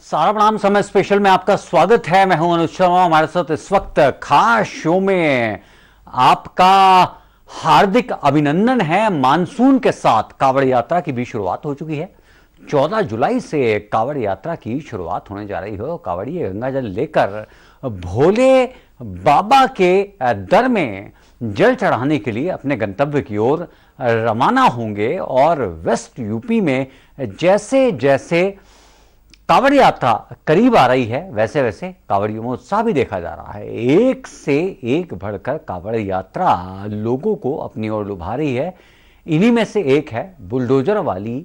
सारा प्रणाम समय स्पेशल में आपका स्वागत है। मैं हूं अनुज शर्मा। हमारे साथ इस वक्त खास शो में आपका हार्दिक अभिनंदन है। मानसून के साथ कांवड़ यात्रा की भी शुरुआत हो चुकी है। 14 जुलाई से कांवड़ यात्रा की शुरुआत होने जा रही है। कांवड़िए गंगा जल लेकर भोले बाबा के दर में जल चढ़ाने के लिए अपने गंतव्य की ओर रवाना होंगे और वेस्ट यूपी में जैसे जैसे कांवड़ यात्रा करीब आ रही है वैसे वैसे कांवड़ियों में उत्साह भी देखा जा रहा है। एक से एक बढ़कर कांवड़ यात्रा लोगों को अपनी ओर लुभा रही है। इन्हीं में से एक है बुलडोजर वाली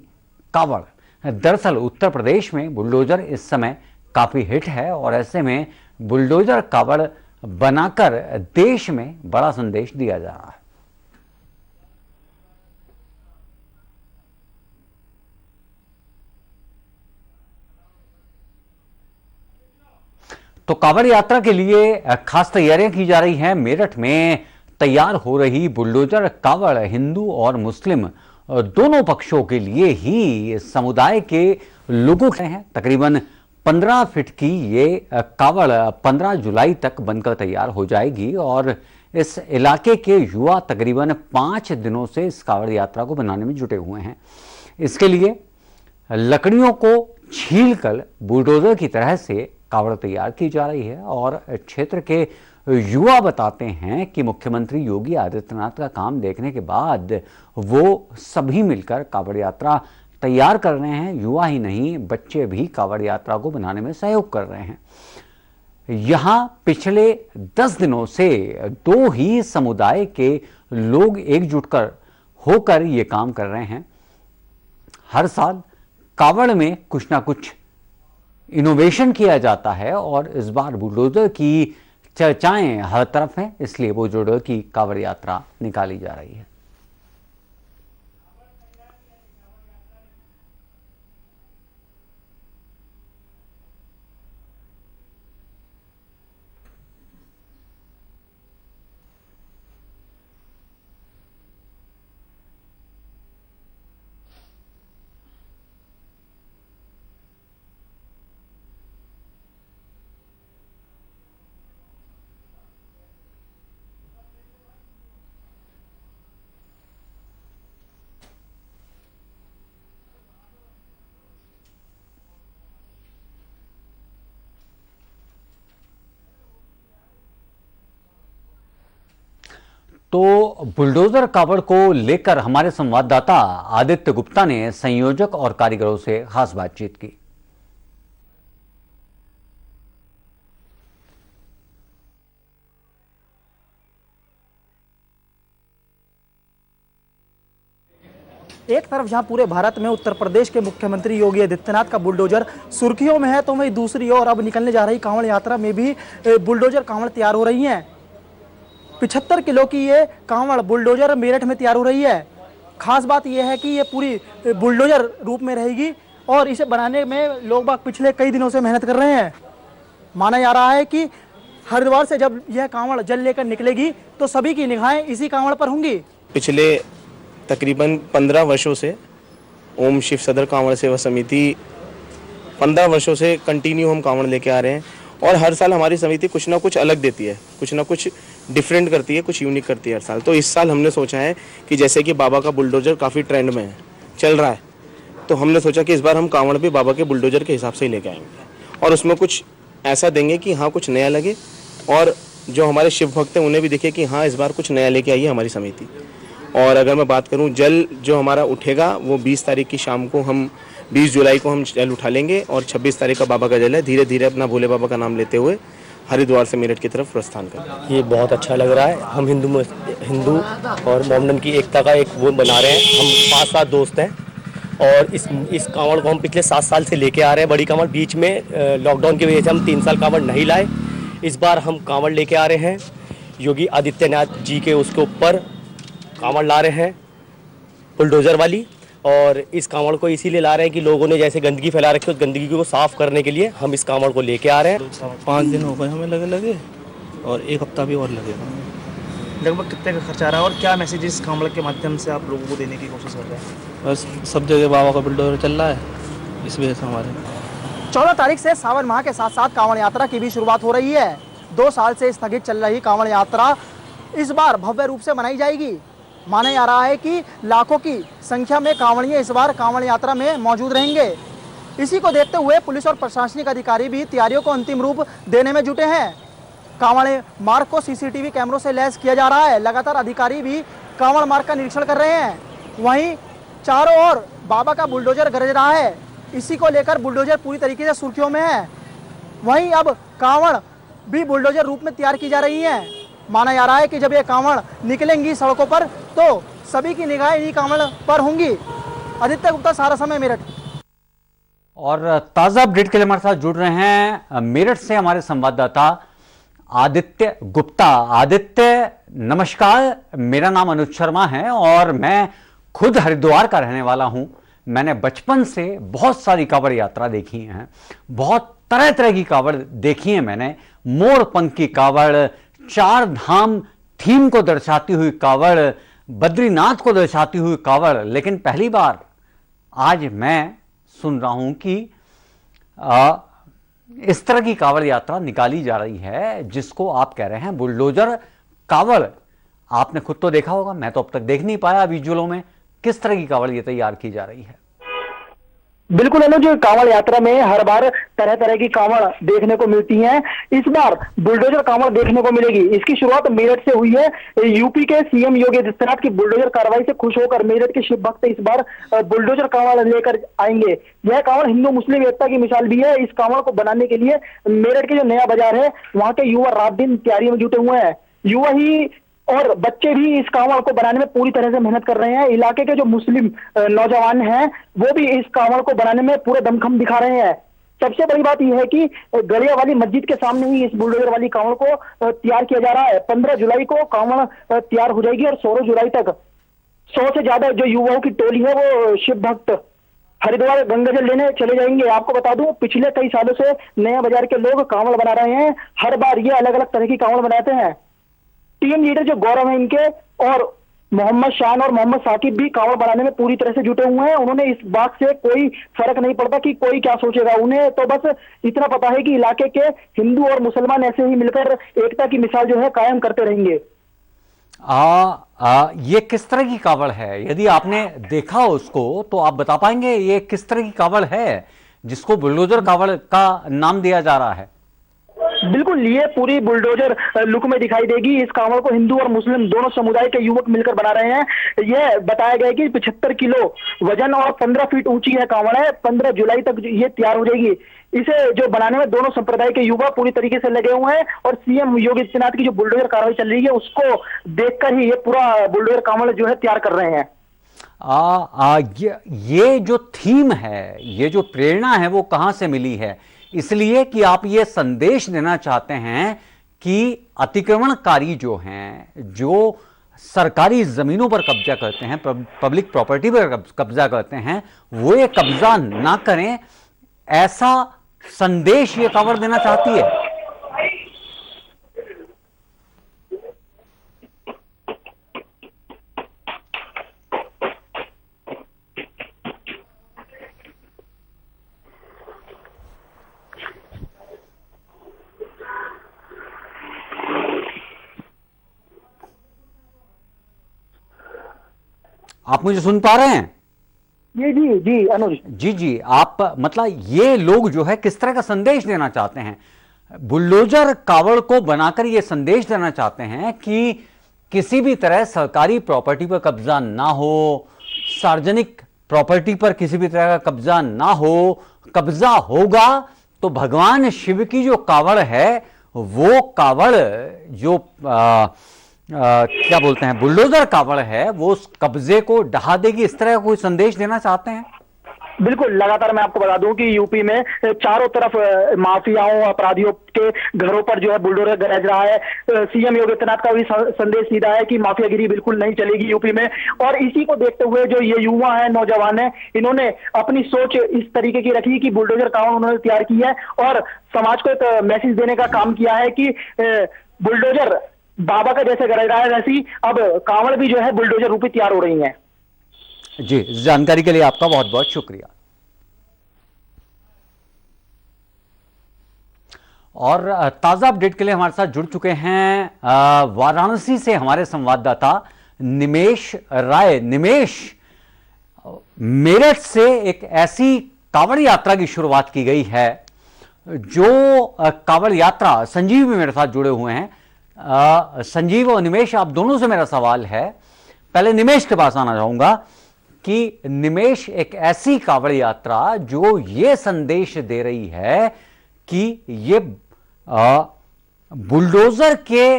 कांवड़। दरअसल उत्तर प्रदेश में बुलडोजर इस समय काफी हिट है और ऐसे में बुलडोजर कांवड़ बनाकर देश में बड़ा संदेश दिया जा रहा है। तो कांवड़ यात्रा के लिए खास तैयारियां की जा रही हैं। मेरठ में तैयार हो रही बुलडोजर कांवड़ हिंदू और मुस्लिम दोनों पक्षों के लिए ही समुदाय के लोगों के हैं। तकरीबन 15 फीट की ये कांवड़ 15 जुलाई तक बनकर तैयार हो जाएगी और इस इलाके के युवा तकरीबन 5 दिनों से इस कांवड़ यात्रा को बनाने में जुटे हुए हैं। इसके लिए लकड़ियों को छीलकर बुलडोजर की तरह से कांवड़ तैयार की जा रही है और क्षेत्र के युवा बताते हैं कि मुख्यमंत्री योगी आदित्यनाथ का काम देखने के बाद वो सभी मिलकर कांवड़ यात्रा तैयार कर रहे हैं। युवा ही नहीं, बच्चे भी कांवड़ यात्रा को बनाने में सहयोग कर रहे हैं। यहां पिछले 10 दिनों से 2 ही समुदाय के लोग एकजुट होकर ये काम कर रहे हैं। हर साल कांवड़ में कुछ ना कुछ इनोवेशन किया जाता है और इस बार बुलडोजर की चर्चाएं हर तरफ हैं, इसलिए बुलडोजर की कांवड़ यात्रा निकाली जा रही है। तो बुलडोजर कांवड़ को लेकर हमारे संवाददाता आदित्य गुप्ता ने संयोजक और कारीगरों से खास बातचीत की। एक तरफ जहां पूरे भारत में उत्तर प्रदेश के मुख्यमंत्री योगी आदित्यनाथ का बुलडोजर सुर्खियों में है, तो वहीं दूसरी ओर अब निकलने जा रही कांवड़ यात्रा में भी बुलडोजर कांवड़ तैयार हो रही हैं। 75 किलो की ये कांवड़ बुलडोजर मेरठ में तैयार हो रही है। खास बात यह है कि ये पूरी बुलडोजर रूप में रहेगी और इसे बनाने में लोग बाग पिछले कई दिनों से मेहनत कर रहे हैं। माना जा रहा है कि हरिद्वार से जब यह कांवड़ जल लेकर निकलेगी तो सभी की निगाहें इसी कांवड़ पर होंगी। पिछले तकरीबन 15 वर्षों से ओम शिव सदर कांवड़ सेवा समिति 15 वर्षों से कंटिन्यू हम कांवड़ लेके आ रहे हैं और हर साल हमारी समिति कुछ ना कुछ अलग देती है, कुछ ना कुछ डिफरेंट करती है, कुछ यूनिक करती है हर साल। तो इस साल हमने सोचा है कि जैसे कि बाबा का बुलडोजर काफ़ी ट्रेंड में है, चल रहा है, तो हमने सोचा कि इस बार हम कांवड़ भी बाबा के बुलडोजर के हिसाब से ही लेके आएंगे और उसमें कुछ ऐसा देंगे कि हाँ कुछ नया लगे और जो हमारे शिव भक्त हैं उन्हें भी दिखे कि हाँ इस बार कुछ नया लेके आई है हमारी समिति। और अगर मैं बात करूं जल जो हमारा उठेगा वो 20 तारीख की शाम को 20 जुलाई को हम जल उठा लेंगे और 26 तारीख का बाबा का जल है। धीरे धीरे अपना भोले बाबा का नाम लेते हुए हरिद्वार से मेरठ की तरफ प्रस्थान करें। ये बहुत अच्छा लग रहा है। हम हिंदू और मोमडन की एकता का एक वो बना रहे हैं। हम 5-7 दोस्त हैं और इस कांवड़ को हम पिछले 7 साल से लेके आ रहे हैं। बड़ी कांवड़ बीच में लॉकडाउन की वजह से हम 3 साल कांवड़ नहीं लाए। इस बार हम कांवड़ लेके आ रहे हैं। योगी आदित्यनाथ जी के उसके ऊपर कांवड़ ला रहे हैं बुलडोजर वाली, और इस कांवड़ को इसीलिए ला रहे हैं कि लोगों ने जैसे गंदगी फैला रखी है उस गंदगी को साफ करने के लिए हम इस कांवड़ को लेके आ रहे हैं। 5 दिन हो गए हमें लगे और 1 हफ्ता भी और लगेगा। लगभग कितने का खर्चा आ रहा है और क्या मैसेज इस कांवड़ के माध्यम से आप लोगों को देने की कोशिश कर रहे हैं? बस सब जगह बाबा का बुलडोजर चल रहा है, इस वजह से हमारे 14 तारीख से सावन माह के साथ साथ कांवड़ यात्रा की भी शुरुआत हो रही है। 2 साल से स्थगित चल रही कांवड़ यात्रा इस बार भव्य रूप से मनाई जाएगी। माना जा रहा है कि लाखों की संख्या में कांवड़िए इस बार कांवड़ यात्रा में मौजूद रहेंगे। इसी को देखते हुए पुलिस और प्रशासनिक अधिकारी भी तैयारियों को अंतिम रूप देने में जुटे हैं। कांवड़ मार्ग को सीसीटीवी कैमरों से लैस किया जा रहा है। लगातार अधिकारी भी कांवड़ मार्ग का निरीक्षण कर रहे हैं। वहीं चारों ओर बाबा का बुलडोजर गरज रहा है। इसी को लेकर बुलडोजर पूरी तरीके से सुर्खियों में है। वहीं अब कांवड़ भी बुलडोजर रूप में तैयार की जा रही है। माना जा रहा है कि जब ये कांवड़ निकलेंगी सड़कों पर तो सभी की निगाहें इन्हीं कांवड़ पर होंगी। आदित्य गुप्ता, सारा समय, मेरठ। और ताजा अपडेट के लिए हमारे साथ जुड़ रहे हैं मेरठ से हमारे संवाददाता आदित्य गुप्ता। आदित्य, नमस्कार। मेरा नाम अनुज शर्मा है और मैं खुद हरिद्वार का रहने वाला हूं। मैंने बचपन से बहुत सारी कांवड़ यात्रा देखी हैं, बहुत तरह तरह की कांवड़ देखी है मैंने। मोर पंख की कांवड़, 4 धाम थीम को दर्शाती हुई कांवड़, बद्रीनाथ को दर्शाती हुई कांवड़। लेकिन पहली बार आज मैं सुन रहा हूं कि इस तरह की कांवड़ यात्रा निकाली जा रही है जिसको आप कह रहे हैं बुलडोजर कांवड़। आपने खुद तो देखा होगा, मैं तो अब तक देख नहीं पाया विजुअलों में। किस तरह की कांवड़ ये तैयार की जा रही है? बिल्कुल अनुज, कांवड़ यात्रा में हर बार तरह तरह की कांवड़ देखने को मिलती हैं। इस बार बुलडोजर कांवड़ देखने को मिलेगी। इसकी शुरुआत मेरठ से हुई है। यूपी के सीएम योगी आदित्यनाथ की बुलडोजर कार्रवाई से खुश होकर मेरठ के शिव भक्त इस बार बुलडोजर कांवड़ लेकर आएंगे। यह कांवड़ हिंदू मुस्लिम एकता की मिसाल भी है। इस कांवड़ को बनाने के लिए मेरठ के जो नया बाजार है वहां के युवा रात दिन तैयारी में जुटे हुए हैं। युवा ही और बच्चे भी इस कांवड़ को बनाने में पूरी तरह से मेहनत कर रहे हैं। इलाके के जो मुस्लिम नौजवान हैं वो भी इस कांवड़ को बनाने में पूरे दमखम दिखा रहे हैं। सबसे बड़ी बात यह है कि गलिया वाली मस्जिद के सामने ही इस बुलडोजर वाली कांवड़ को तैयार किया जा रहा है। 15 जुलाई को कांवड़ तैयार हो जाएगी और 16 जुलाई तक 100 से ज्यादा जो युवाओं की टोली है वो शिव भक्त हरिद्वार गंगाजल लेने चले जाएंगे। आपको बता दूं, पिछले कई सालों से नया बाजार के लोग कांवड़ बना रहे हैं। हर बार ये अलग अलग तरह की कांवड़ बनाते हैं। टीम लीडर जो गौरव है इनके और मोहम्मद शान और मोहम्मद साकिब भी कांवड़ बनाने में पूरी तरह से जुटे हुए हैं। उन्होंने इस बात से कोई फर्क नहीं पड़ता कि कोई क्या सोचेगा। उन्हें तो बस इतना पता है कि इलाके के हिंदू और मुसलमान ऐसे ही मिलकर एकता की मिसाल जो है कायम करते रहेंगे। ये किस तरह की कांवड़ है? यदि आपने देखा उसको तो आप बता पाएंगे ये किस तरह की कांवड़ है जिसको बुलडोजर कांवड़ का नाम दिया जा रहा है? बिल्कुल, ये पूरी बुलडोजर लुक में दिखाई देगी। इस कांवड़ को हिंदू और मुस्लिम दोनों समुदाय के युवक मिलकर बना रहे हैं। यह बताया गया कि 75 किलो वजन और 15 फीट ऊंची है कांवड़ है। 15 जुलाई तक ये तैयार हो जाएगी। इसे जो बनाने में दोनों संप्रदाय के युवा पूरी तरीके से लगे हुए हैं और सीएम योगी आदित्यनाथ की जो बुलडोजर कार्रवाई चल रही है उसको देखकर ही ये पूरा बुलडोजर कांवड़ जो है तैयार कर रहे हैं। ये जो थीम है, ये जो प्रेरणा है वो कहां से मिली है? इसलिए कि आप ये संदेश देना चाहते हैं कि अतिक्रमणकारी जो हैं, जो सरकारी जमीनों पर कब्जा करते हैं, पब्लिक प्रॉपर्टी पर कब्जा करते हैं, वो ये कब्जा ना करें, ऐसा संदेश ये कांवड़ देना चाहती है। आप मुझे सुन पा रहे हैं? जी जी अनुज जी, आप मतलब ये लोग जो है किस तरह का संदेश देना चाहते हैं? बुलडोजर कांवड़ को बनाकर ये संदेश देना चाहते हैं कि किसी भी तरह सरकारी प्रॉपर्टी पर कब्जा ना हो, सार्वजनिक प्रॉपर्टी पर किसी भी तरह का कब्जा ना हो। कब्जा होगा तो भगवान शिव की जो कांवड़ है वो कांवड़ जो क्या बोलते हैं बुलडोजर कांवड़ है वो उस कब्जे को ढहा देगी। इस तरह का कोई संदेश देना चाहते हैं? बिल्कुल, लगातार मैं आपको बता दूं कि यूपी में चारों तरफ माफियाओं अपराधियों के घरों पर जो है बुलडोजर गरज रहा है। सीएम योगी आदित्यनाथ का भी संदेश सीधा है कि माफियागिरी बिल्कुल नहीं चलेगी यूपी में। और इसी को देखते हुए जो ये युवा है, नौजवान है, इन्होंने अपनी सोच इस तरीके की रखी कि बुलडोजर कांवड़ उन्होंने तैयार की है और समाज को एक मैसेज देने का काम किया है कि बुलडोजर बाबा का जैसे गरज रहा है वैसी अब कांवड़ भी जो है बुलडोजर रूपी तैयार हो रही है। जी, जानकारी के लिए आपका बहुत बहुत शुक्रिया। और ताज़ा अपडेट के लिए हमारे साथ जुड़ चुके हैं वाराणसी से हमारे संवाददाता निमेश राय। निमेश, मेरठ से एक ऐसी कांवड़ यात्रा की शुरुआत की गई है जो कांवड़ यात्रा, संजीव भी मेरे साथ जुड़े हुए हैं। संजीव और निमेश, आप दोनों से मेरा सवाल है, पहले निमेश के पास आना चाहूंगा कि निमेश, एक ऐसी कांवड़ यात्रा जो ये संदेश दे रही है कि ये बुलडोजर के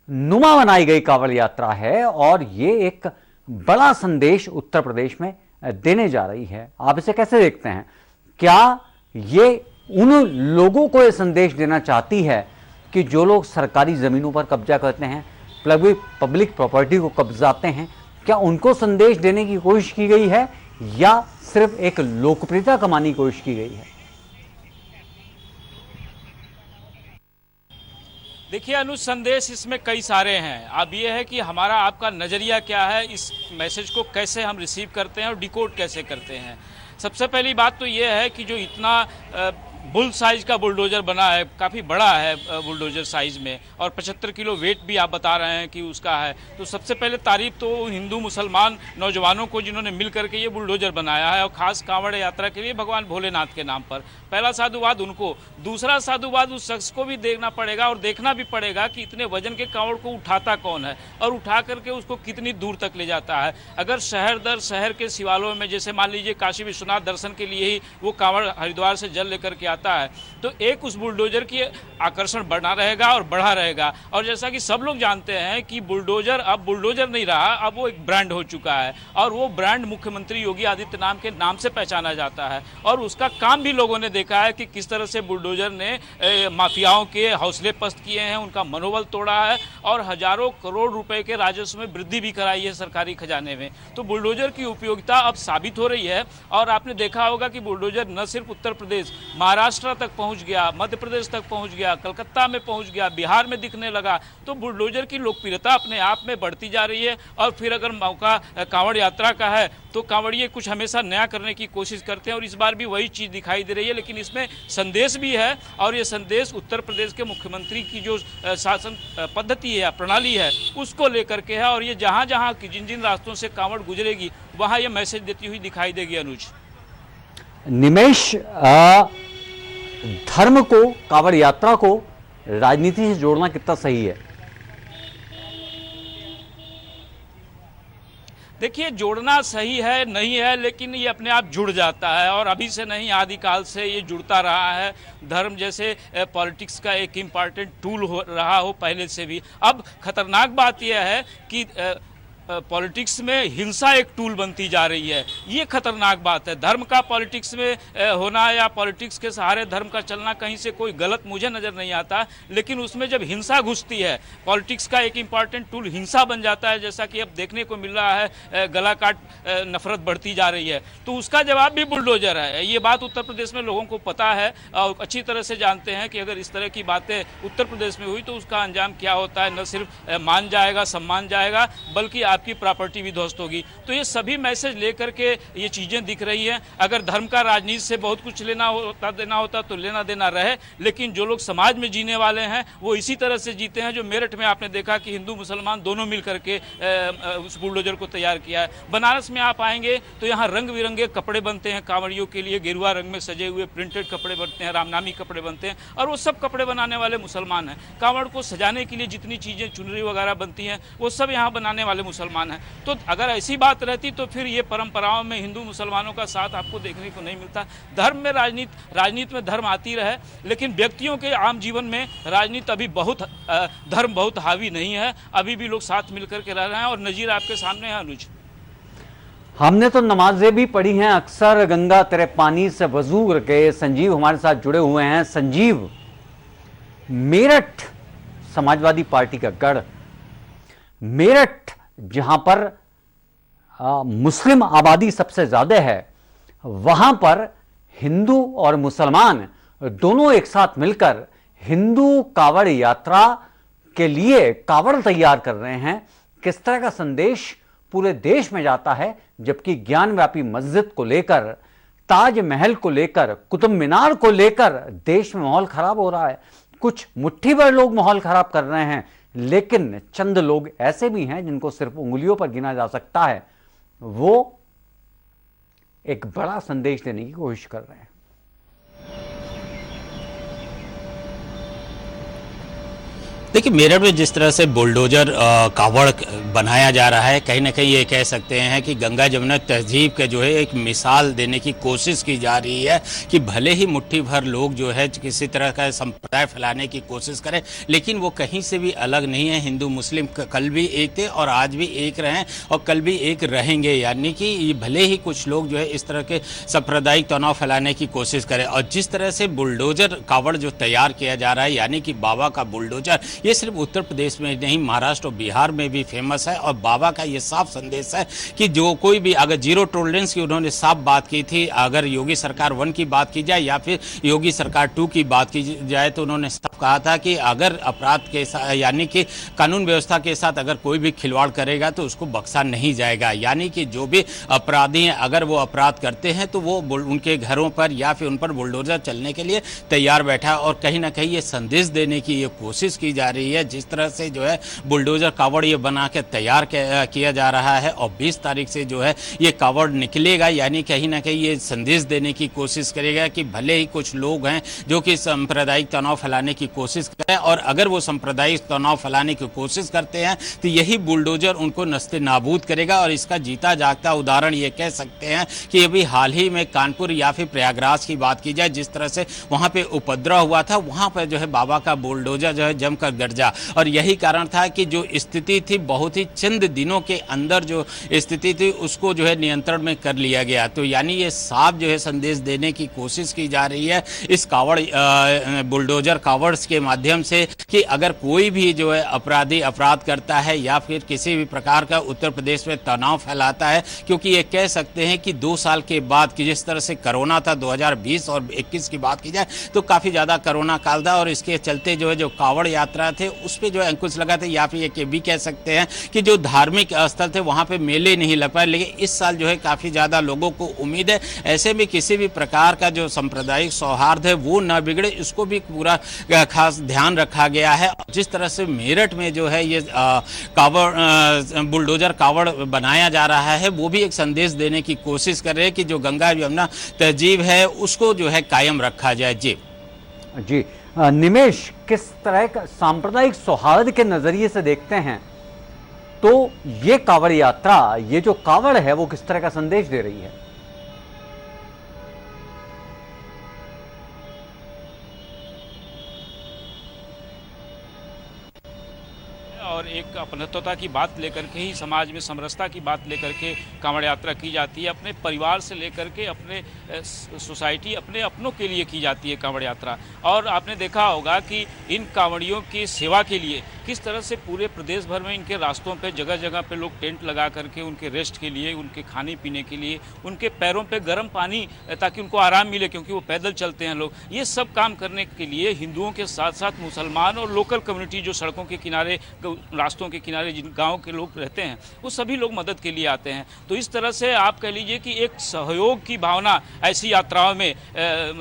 नुमा बनाई गई कांवड़ यात्रा है और ये एक बड़ा संदेश उत्तर प्रदेश में देने जा रही है, आप इसे कैसे देखते हैं? क्या ये उन लोगों को ये संदेश देना चाहती है कि जो लोग सरकारी जमीनों पर कब्जा करते हैं, पब्लिक प्रॉपर्टी को कब्जाते हैं, क्या उनको संदेश देने की कोशिश की गई है या सिर्फ एक लोकप्रियता कमाने की कोशिश की गई है? देखिए अनुज, संदेश इसमें कई सारे हैं। अब ये है कि हमारा आपका नज़रिया क्या है, इस मैसेज को कैसे हम रिसीव करते हैं और डिकोड कैसे करते हैं। सबसे पहली बात तो ये है कि जो इतना बुल साइज का बुलडोज़र बना है, काफ़ी बड़ा है बुलडोज़र साइज़ में, और 75 किलो वेट भी आप बता रहे हैं कि उसका है, तो सबसे पहले तारीफ तो हिंदू मुसलमान नौजवानों को जिन्होंने मिल करके ये बुलडोज़र बनाया है, और ख़ास कांवड़ यात्रा के लिए भगवान भोलेनाथ के नाम पर। पहला साधुवाद उनको। दूसरा साधुवाद उस शख्स को भी देखना पड़ेगा और देखना भी पड़ेगा कि इतने वजन के कांवड़ को उठाता कौन है और उठा करके उसको कितनी दूर तक ले जाता है। अगर शहर दर शहर के शिवालयों में, जैसे मान लीजिए काशी विश्वनाथ दर्शन के लिए ही वो कांवड़ हरिद्वार से जल लेकर के आता है, तो एक उस बुलडोजर की आकर्षण बढ़ा रहेगा और बढ़ा रहेगा। और जैसा कि सब लोग जानते हैं कि बुलडोजर अब बुलडोजर नहीं रहा, अब वो एक ब्रांड हो चुका है, और वो ब्रांड मुख्यमंत्री योगी आदित्यनाथ के नाम से पहचाना जाता है। और उसका काम भी लोगों ने देखा है कि किस तरह से बुलडोजर ने माफियाओं के हौसले पस्त किए हैं, उनका मनोबल तोड़ा है और हजारों करोड़ रुपए के राजस्व में वृद्धि भी कराई है सरकारी खजाने में। तो बुलडोजर की उपयोगिता अब साबित हो रही है। और आपने देखा होगा कि बुलडोजर न सिर्फ उत्तर प्रदेश, महाराष्ट्र तक पहुंच गया, मध्य प्रदेश तक पहुंच गया, कलकत्ता में पहुंच गया, बिहार में दिखने लगा। तो बुलडोजर की लोकप्रियता अपने आप में बढ़ती जा रही है। और फिर अगर मौका कांवड़ यात्रा का है तो कांवड़िए कुछ हमेशा नया करने की कोशिश करते हैं, और इस बार भी वही चीज़ दिखाई दे रही है। लेकिन इसमें संदेश भी है, और ये संदेश उत्तर प्रदेश के मुख्यमंत्री की जो शासन पद्धति है, प्रणाली है, उसको लेकर के है। और ये जहाँ जहाँ जिन जिन रास्तों से कांवड़ गुजरेगी वहाँ ये मैसेज देती हुई दिखाई देगी। अनुज, निमेश, धर्म को, कांवड़ यात्रा को राजनीति से जोड़ना कितना सही है? देखिए, जोड़ना सही है नहीं है, लेकिन ये अपने आप जुड़ जाता है, और अभी से नहीं, आदिकाल से ये जुड़ता रहा है। धर्म जैसे पॉलिटिक्स का एक इम्पॉर्टेंट टूल हो रहा हो पहले से भी। अब खतरनाक बात यह है कि पॉलिटिक्स में हिंसा एक टूल बनती जा रही है। ये खतरनाक बात है। धर्म का पॉलिटिक्स में होना या पॉलिटिक्स के सहारे धर्म का चलना कहीं से कोई गलत मुझे नज़र नहीं आता, लेकिन उसमें जब हिंसा घुसती है, पॉलिटिक्स का एक इम्पॉर्टेंट टूल हिंसा बन जाता है, जैसा कि अब देखने को मिल रहा है, गला काट नफरत बढ़ती जा रही है, तो उसका जवाब भी बुलडोजर है। ये बात उत्तर प्रदेश में लोगों को पता है और अच्छी तरह से जानते हैं कि अगर इस तरह की बातें उत्तर प्रदेश में हुई तो उसका अंजाम क्या होता है। न सिर्फ मान जाएगा, सम्मान जाएगा, बल्कि आपकी प्रॉपर्टी भी ध्वस्त होगी। तो ये सभी मैसेज लेकर के ये चीज़ें दिख रही हैं। अगर धर्म का राजनीति से बहुत कुछ लेना होता, देना होता, तो लेना देना रहे, लेकिन जो लोग समाज में जीने वाले हैं वो इसी तरह से जीते हैं। जो मेरठ में आपने देखा कि हिंदू मुसलमान दोनों मिल करके उस बुलडोजर को तैयार किया है। बनारस में आप आएंगे तो यहाँ रंग बिरंगे कपड़े बनते हैं कांवड़ियों के लिए, गेरुआ रंग में सजे हुए प्रिंटेड कपड़े बनते हैं, रामनामी कपड़े बनते हैं, और वो सब कपड़े बनाने वाले मुसलमान हैं। कांवड़ को सजाने के लिए जितनी चीज़ें, चुनरी वगैरह बनती हैं, वो सब यहाँ बनाने वाले मुसलमान हैं। तो अगर ऐसी बात रहती तो फिर ये परंपराओं में हिंदू मुसलमानों का साथ आपको देखने को नहीं मिलता। धर्म में राजनीति में धर्म आती रहे, लेकिन व्यक्तियों के आम जीवन में राजनीति अभी धर्म बहुत हावी नहीं है। अभी भी लोग साथ मिलकर के रह रहे हैं, और नज़ीर आपके सामने है। अनुज, हमने तो नमाजें भी पढ़ी हैं अक्सर, गंगा तेरे पानी से वजू करके। संजीव हमारे साथ जुड़े हुए हैं। संजीव, मेरठ समाजवादी पार्टी का गढ़, मेरठ जहां पर मुस्लिम आबादी सबसे ज्यादा है, वहां पर हिंदू और मुसलमान दोनों एक साथ मिलकर हिंदू कांवड़ यात्रा के लिए कांवड़ तैयार कर रहे हैं। किस तरह का संदेश पूरे देश में जाता है, जबकि ज्ञानव्यापी मस्जिद को लेकर, ताजमहल को लेकर, कुतुब मीनार को लेकर देश में माहौल खराब हो रहा है। कुछ मुट्ठी भर लोग माहौल खराब कर रहे हैं, लेकिन चंद लोग ऐसे भी हैं जिनको सिर्फ उंगलियों पर गिना जा सकता है, वो एक बड़ा संदेश देने की कोशिश कर रहे हैं। देखिए, मेरठ में जिस तरह से बुलडोजर कावड़ बनाया जा रहा है, कहीं ना कहीं ये कह सकते हैं कि गंगा जमुना तहजीब के जो है एक मिसाल देने की कोशिश की जा रही है कि भले ही मुट्ठी भर लोग जो है किसी तरह का संप्रदाय फैलाने की कोशिश करें, लेकिन वो कहीं से भी अलग नहीं है। हिंदू मुस्लिम कल भी एक थे और आज भी एक रहे और कल भी एक रहेंगे। यानी कि भले ही कुछ लोग जो है इस तरह के सांप्रदायिक तनाव फैलाने की कोशिश करें, और जिस तरह से बुलडोजर कावड़ जो तैयार किया जा रहा है, यानी कि बाबा का बुलडोजर, ये सिर्फ उत्तर प्रदेश में नहीं, महाराष्ट्र और बिहार में भी फेमस है। और बाबा का ये साफ संदेश है कि जो कोई भी, अगर जीरो टॉलरेंस की उन्होंने साफ बात की थी, अगर योगी सरकार 1 की बात की जाए या फिर योगी सरकार 2 की बात की जाए, तो उन्होंने साफ कहा था कि अगर अपराध के साथ, यानी कि कानून व्यवस्था के साथ अगर कोई भी खिलवाड़ करेगा तो उसको बख्शा नहीं जाएगा। यानी कि जो भी अपराधी हैं, अगर वो अपराध करते हैं तो वो उनके घरों पर या फिर उन पर बुलडोजर चलने के लिए तैयार बैठा। और कहीं ना कहीं ये संदेश देने की ये कोशिश की जा रही है, जिस तरह से जो है बुलडोजर कावड़ ये बना के तैयार किया जा रहा है और 20 तारीख से जो है ये कावड़ निकलेगा। यानी कहीं ना कहीं ये संदेश देने की कोशिश करेगा कि भले ही कुछ लोग हैं जो कि सांप्रदायिक तनाव फैलाने की कोशिश करें, और अगर वो सांप्रदायिक तनाव फैलाने की कोशिश करते हैं तो यही बुलडोजर उनको नस्ते नाबूद करेगा। और इसका जीता जागता उदाहरण ये कह सकते हैं कि अभी हाल ही में कानपुर या फिर प्रयागराज की बात की जाए, जिस तरह से वहाँ पे उपद्रव हुआ था, वहाँ पर जो है बाबा का बुलडोजर जो है जमकर गर्जा। और यही कारण था कि जो स्थिति थी, बहुत ही चंद दिनों के अंदर जो स्थिति थी उसको जो है नियंत्रण में कर लिया गया। तो यानी ये साफ जो है संदेश देने की कोशिश की जा रही है इस कावड़ बुलडोजर कावड़्स के माध्यम से कि अगर कोई भी जो है अपराधी अपराध करता है या फिर किसी भी प्रकार का उत्तर प्रदेश में तनाव फैलाता है, क्योंकि ये कह सकते हैं कि 2 साल के बाद कि जिस तरह से कोरोना था 2020 और 21 की बात की जाए तो काफ़ी ज़्यादा कोरोना काल था, और इसके चलते जो है जो कावड़ यात्रा थे उस पर जो है अंकुश लगा थे, या फिर ये भी कह सकते हैं कि जो धार्मिक स्थल थे वहाँ पे मेले नहीं लग पाए। लेकिन इस साल जो है काफ़ी ज़्यादा लोगों को उम्मीद है, ऐसे में किसी भी प्रकार का जो सांप्रदायिक सौहार्द है वो न बिगड़े, इसको भी पूरा खास ध्यान रखा गया है। जिस तरह से मेरठ में जो है ये कावड़ बुलडोजर कावड़ बनाया जा रहा है, वो भी एक संदेश देने की कोशिश कर रहे हैं कि जो गंगा यमुना तहजीब है उसको जो है कायम रखा जाए। जी निमेश, किस तरह का सांप्रदायिक सौहार्द के नजरिए से देखते हैं तो ये कावड़ यात्रा, ये जो कावड़ है वो किस तरह का संदेश दे रही है? और एक अपनत्वता की बात लेकर के ही, समाज में समरसता की बात लेकर के कांवड़ यात्रा की जाती है। अपने परिवार से लेकर के अपने सोसाइटी, अपने अपनों के लिए की जाती है कांवड़ यात्रा। और आपने देखा होगा कि इन कांवड़ियों की सेवा के लिए किस तरह से पूरे प्रदेश भर में इनके रास्तों पे जगह जगह पे लोग टेंट लगा करके उनके रेस्ट के लिए, उनके खाने पीने के लिए, उनके पैरों पे गर्म पानी ताकि उनको आराम मिले, क्योंकि वो पैदल चलते हैं लोग। ये सब काम करने के लिए हिंदुओं के साथ साथ मुसलमान और लोकल कम्युनिटी जो सड़कों के किनारे, रास्तों के किनारे जिन गाँव के लोग रहते हैं, वो सभी लोग मदद के लिए आते हैं। तो इस तरह से आप कह लीजिए कि एक सहयोग की भावना ऐसी यात्राओं में,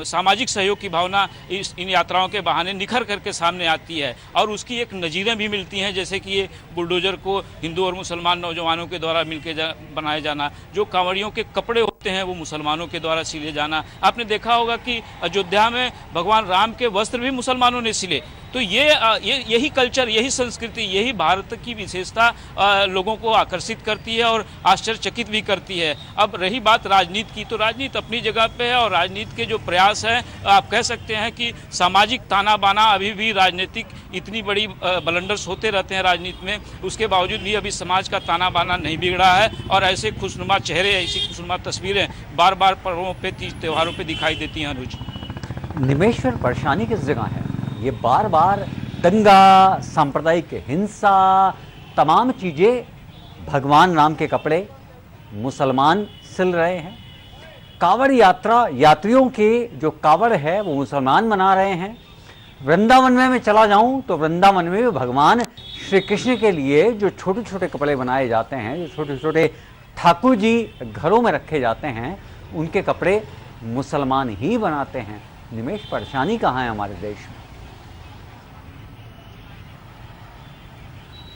सामाजिक सहयोग की भावना इन यात्राओं के बहाने निखर करके सामने आती है। और उसकी एक नज़ीरें भी मिलती हैं, जैसे कि ये बुलडोजर को हिंदू और मुसलमान नौजवानों के द्वारा मिलकर बनाया जाना, जो कांवड़ियों के कपड़े होते हैं वो मुसलमानों के द्वारा सिले जाना। आपने देखा होगा कि अयोध्या में भगवान राम के वस्त्र भी मुसलमानों ने सिले। तो यही कल्चर, यही संस्कृति, यही भारत की विशेषता लोगों को आकर्षित करती है और आश्चर्यचकित भी करती है। अब रही बात राजनीति की, तो राजनीति अपनी जगह पे है और राजनीति के जो प्रयास हैं, आप कह सकते हैं कि सामाजिक ताना बाना, अभी भी राजनीतिक इतनी बड़ी ब्लंडर्स होते रहते हैं राजनीति में, उसके बावजूद भी अभी समाज का ताना बाना नहीं बिगड़ा है। और ऐसे खुशनुमा चेहरे, ऐसी खुशनुमा तस्वीरें बार बार पर्वों पे, तीज त्योहारों पे दिखाई देती हैं। अनुज, निमेश्वर, परेशानी किस जगह है? ये बार बार दंगा, सांप्रदायिक हिंसा, तमाम चीज़ें, भगवान राम के कपड़े मुसलमान सिल रहे हैं, कावड़ यात्रा, यात्रियों के जो कावड़ है वो मुसलमान बना रहे हैं। वृंदावन में मैं चला जाऊं तो वृंदावन में भी भगवान श्री कृष्ण के लिए जो छोटे छोटे कपड़े बनाए जाते हैं, जो छोटे छोटे ठाकुर जी घरों में रखे जाते हैं, उनके कपड़े मुसलमान ही बनाते हैं। निमेश, परेशानी कहाँ है हमारे देश में?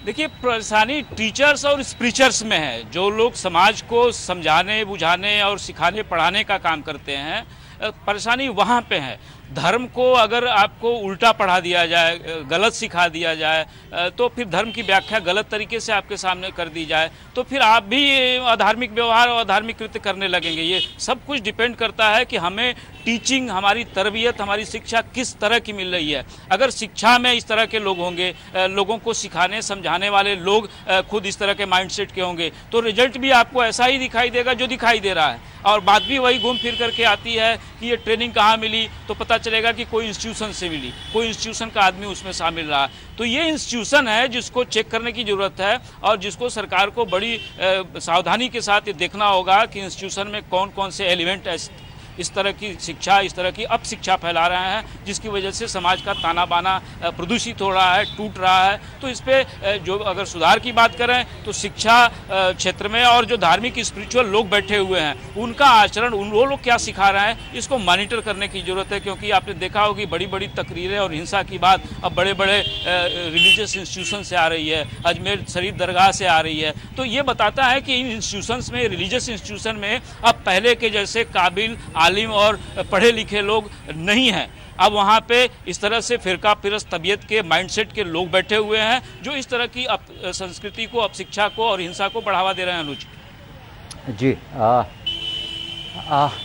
देखिए, परेशानी टीचर्स और स्पीचर्स में है। जो लोग समाज को समझाने बुझाने और सिखाने पढ़ाने का काम करते हैं, परेशानी वहाँ पे है। धर्म को अगर आपको उल्टा पढ़ा दिया जाए, गलत सिखा दिया जाए, तो फिर धर्म की व्याख्या गलत तरीके से आपके सामने कर दी जाए, तो फिर आप भी अधार्मिक व्यवहार और अधार्मिक कृत्य करने लगेंगे। ये सब कुछ डिपेंड करता है कि हमें टीचिंग, हमारी तरबियत, हमारी शिक्षा किस तरह की मिल रही है। अगर शिक्षा में इस तरह के लोग होंगे, लोगों को सिखाने समझाने वाले लोग खुद इस तरह के माइंडसेट के होंगे, तो रिजल्ट भी आपको ऐसा ही दिखाई देगा जो दिखाई दे रहा है। और बात भी वही घूम फिर करके आती है कि ये ट्रेनिंग कहाँ मिली, तो पता चलेगा कि कोई इंस्टीट्यूशन से मिली, कोई इंस्टीट्यूशन का आदमी उसमें शामिल रहा। तो ये इंस्टीट्यूशन है जिसको चेक करने की ज़रूरत है और जिसको सरकार को बड़ी सावधानी के साथ ये देखना होगा कि इंस्टीट्यूशन में कौन कौन से एलिमेंट इस तरह की शिक्षा, इस तरह की अपशिक्षा फैला रहे हैं, जिसकी वजह से समाज का ताना बाना प्रदूषित हो रहा है, टूट रहा है। तो इस पे जो अगर सुधार की बात करें तो शिक्षा क्षेत्र में और जो धार्मिक स्पिरिचुअल लोग बैठे हुए हैं, उनका आचरण, वो लोग क्या सिखा रहे हैं, इसको मॉनिटर करने की ज़रूरत है। क्योंकि आपने देखा होगी बड़ी बड़ी तकरीरें और हिंसा की बात अब बड़े बड़े रिलीजियस इंस्टीट्यूशन से आ रही है, अजमेर शरीफ दरगाह से आ रही है। तो ये बताता है कि इन इंस्टीट्यूशंस में, रिलीजियस इंस्टीट्यूशन में अब पहले के जैसे काबिल, आलिम और पढ़े लिखे लोग नहीं हैं। अब वहाँ पे इस तरह से फिरका पिरस्त तबीयत के माइंडसेट के लोग बैठे हुए हैं जो इस तरह की संस्कृति को, अपशिक्षा को और हिंसा को बढ़ावा दे रहे हैं। अनुज जी,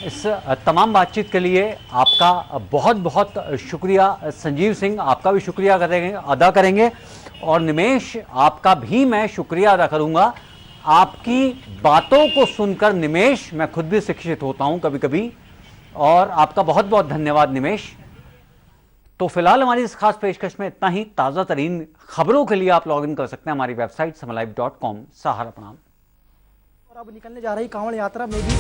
इस तमाम बातचीत के लिए आपका बहुत बहुत शुक्रिया। संजीव सिंह, आपका भी शुक्रिया अदा करेंगे और निमेश, आपका भी मैं शुक्रिया अदा करूंगा। आपकी बातों को सुनकर निमेश, मैं खुद भी शिक्षित होता हूं कभी कभी, और आपका बहुत बहुत धन्यवाद निमेश। तो फिलहाल हमारी इस खास पेशकश में इतना ही। ताज़ा तरीन खबरों के लिए आप लॉग इन कर सकते हैं हमारी वेबसाइट समलिve.com। सहारा प्रणाम। और अब निकलने जा रही कांवड़ यात्रा में भी